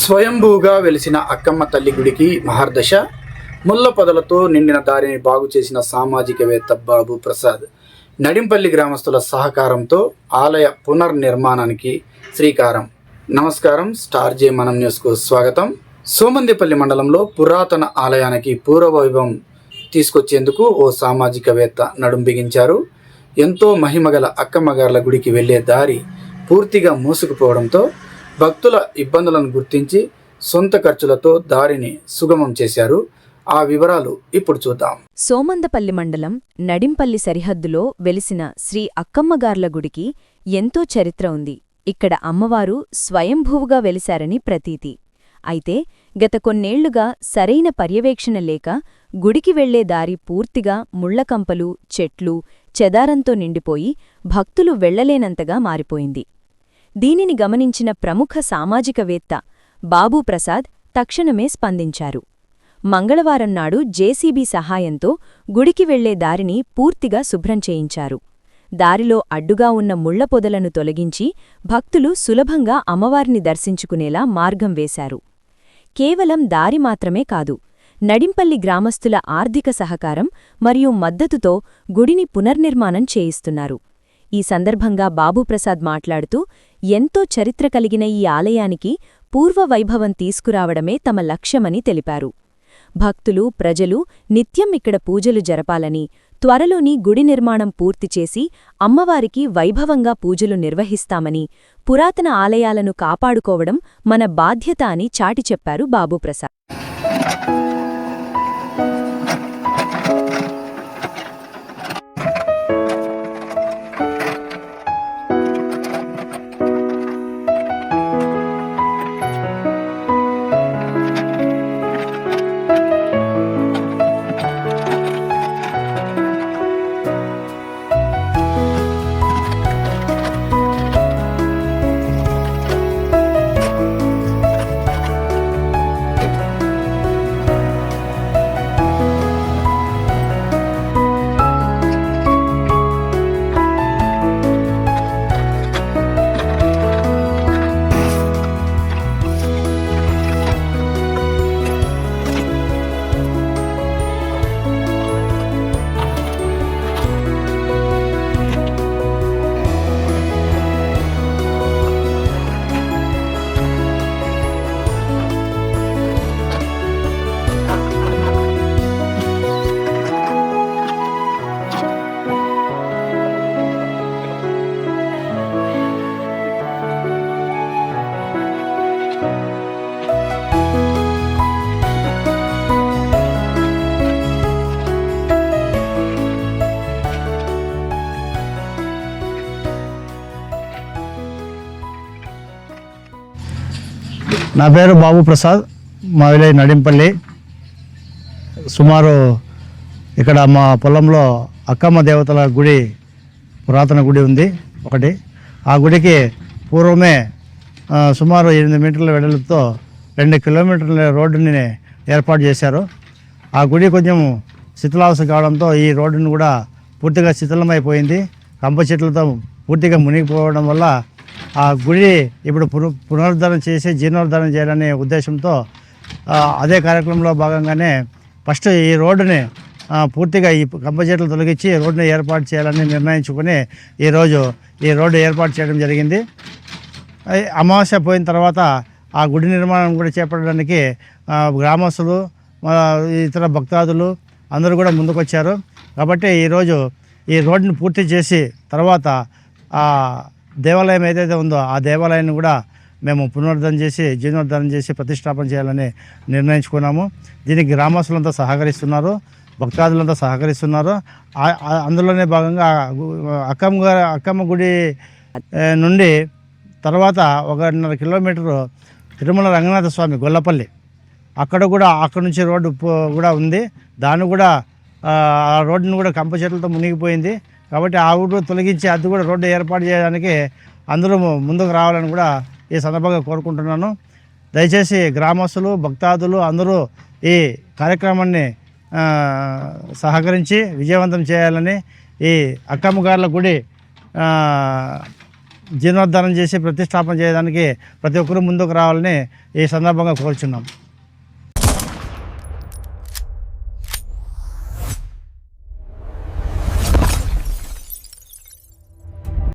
స్వయంభూగా వెలిసిన అక్కమ్మ తల్లి గుడికి మహర్దశ. ముళ్ళ పొదలతో నిండిన దారిని బాగు చేసిన సామాజికవేత్త బాబు ప్రసాద్ నడింపల్లి గ్రామస్తుల సహకారంతో ఆలయ పునర్నిర్మాణానికి శ్రీకారం. నమస్కారం, స్టార్ జే మనం న్యూస్కు స్వాగతం. సోమందేపల్లి మండలంలో పురాతన ఆలయానికి పూర్వవైభవం తీసుకొచ్చేందుకు ఓ సామాజికవేత్త నడుం బిగించారు. ఎంతో మహిమగల అక్కమ్మగార్ల గుడికి వెళ్లే దారి పూర్తిగా మూసుకుపోవడంతో భక్తుల ఇబ్బందులను గుర్తించి సొంత ఖర్చులతో దారిని సుగమం చేశారు. ఆ వివరాలు ఇప్పుడు చూద్దాం. సోమందపల్లి మండలం నడింపల్లి సరిహద్దులో వెలిసిన శ్రీ అక్కమ్మగార్ల గుడికి ఎంతో చరిత్ర ఉంది. ఇక్కడ అమ్మవారు స్వయంభూవుగా వెలిశారని ప్రతీతి. అయితే గత కొన్నేళ్లుగా సరైన పర్యవేక్షణ లేక గుడికి వెళ్లే దారి పూర్తిగా ముళ్లకంపలు, చెట్లు, చెదారంతో నిండిపోయి భక్తులు వెళ్లలేనంతగా మారిపోయింది. దీనిని గమనించిన ప్రముఖ సామాజికవేత్త బాబూ ప్రసాద్ తక్షణమే స్పందించారు. మంగళవారం నాడు జేసీబీ సహాయంతో గుడికి వెళ్లే దారిని పూర్తిగా శుభ్రం చేయించారు. దారిలో అడ్డుగా ఉన్న ముళ్ల పొదలను తొలగించి భక్తులు సులభంగా అమ్మవారిని దర్శించుకునేలా మార్గం వేశారు. కేవలం దారి మాత్రమే కాదు, నడింపల్లి గ్రామస్తుల ఆర్థిక సహకారం మరియు మద్దతుతో గుడిని పునర్నిర్మాణం చేయిస్తున్నారు. ఈ సందర్భంగా బాబూప్రసాద్ మాట్లాడుతూ, ఎంతో చరిత్ర కలిగిన ఈ ఆలయానికి పూర్వ వైభవం తీసుకురావడమే తమ లక్ష్యమని తెలిపారు. భక్తులు, ప్రజలు నిత్యం ఇక్కడ పూజలు జరపాలని, త్వరలోని గుడి నిర్మాణం పూర్తి చేసి అమ్మవారికి వైభవంగా పూజలు నిర్వహిస్తామని, పురాతన ఆలయాలను కాపాడుకోవడం మన బాధ్యత అని చాటి చెప్పారు బాబూప్రసాద్. నా పేరు బాబూ ప్రసాద్, మా విలేజ్ నడింపల్లి. సుమారు ఇక్కడ మా పొలంలో అక్కమ్మ దేవతల గుడి, పురాతన గుడి ఉంది ఒకటి. ఆ గుడికి పూర్వమే సుమారు 8 మీటర్ల వెడల్పుతో 2 కిలోమీటర్ల రోడ్డుని ఏర్పాటు చేశారు. ఆ గుడి కొంచెం శిథిలావస్థ కావడంతో ఈ రోడ్డును కూడా పూర్తిగా శిథిలమైపోయింది. కంప చెట్లతో పూర్తిగా మునిగిపోవడం వల్ల ఆ గుడి ఇప్పుడు పునరుద్ధరణ చేసి జీర్ణోద్ధరణ చేయాలనే ఉద్దేశంతో అదే కార్యక్రమంలో భాగంగానే ఫస్ట్ ఈ రోడ్డుని పూర్తిగా ఈ కంప చెట్లు తొలగించి రోడ్డుని ఏర్పాటు చేయాలని నిర్ణయించుకొని ఈరోజు ఈ రోడ్డు ఏర్పాటు చేయడం జరిగింది. అమావాస్య పోయిన తర్వాత ఆ గుడి నిర్మాణం కూడా చేపట్టడానికి గ్రామస్తులు, ఇతర భక్తాదులు అందరూ కూడా ముందుకొచ్చారు. కాబట్టి ఈరోజు ఈ రోడ్డుని పూర్తి చేసి తర్వాత ఆ దేవాలయం ఏదైతే ఉందో ఆ దేవాలయాన్ని కూడా మేము పునరుద్ధరణ చేసి జీర్ణోద్ధరణ చేసి ప్రతిష్టాపన చేయాలని నిర్ణయించుకున్నాము. దీనికి గ్రామస్తులంతా సహకరిస్తున్నారు, భక్తాదులంతా సహకరిస్తున్నారు. అందులోనే భాగంగా అక్కమ్మ గుడి నుండి తర్వాత 1.5 కిలోమీటరు తిరుమల రంగనాథ స్వామి గొల్లపల్లి, అక్కడ నుంచి రోడ్డు కూడా ఉంది. దాన్ని కూడా ఆ రోడ్డును కూడా కంప చెట్లతో మునిగిపోయింది. కాబట్టి ఆ ఊరు తొలగించి అది కూడా రోడ్డు ఏర్పాటు చేయడానికి అందరూ ముందుకు రావాలని కూడా ఈ సందర్భంగా కోరుకుంటున్నాను. దయచేసి గ్రామస్తులు, భక్తాదులు అందరూ ఈ కార్యక్రమాన్ని సహకరించి విజయవంతం చేయాలని, ఈ అక్కమ్మగార్ల గుడి జీర్ణోద్ధారం చేసి ప్రతిష్టాపన చేయడానికి ప్రతి ఒక్కరూ ముందుకు రావాలని ఈ సందర్భంగా కోరుచున్నాం.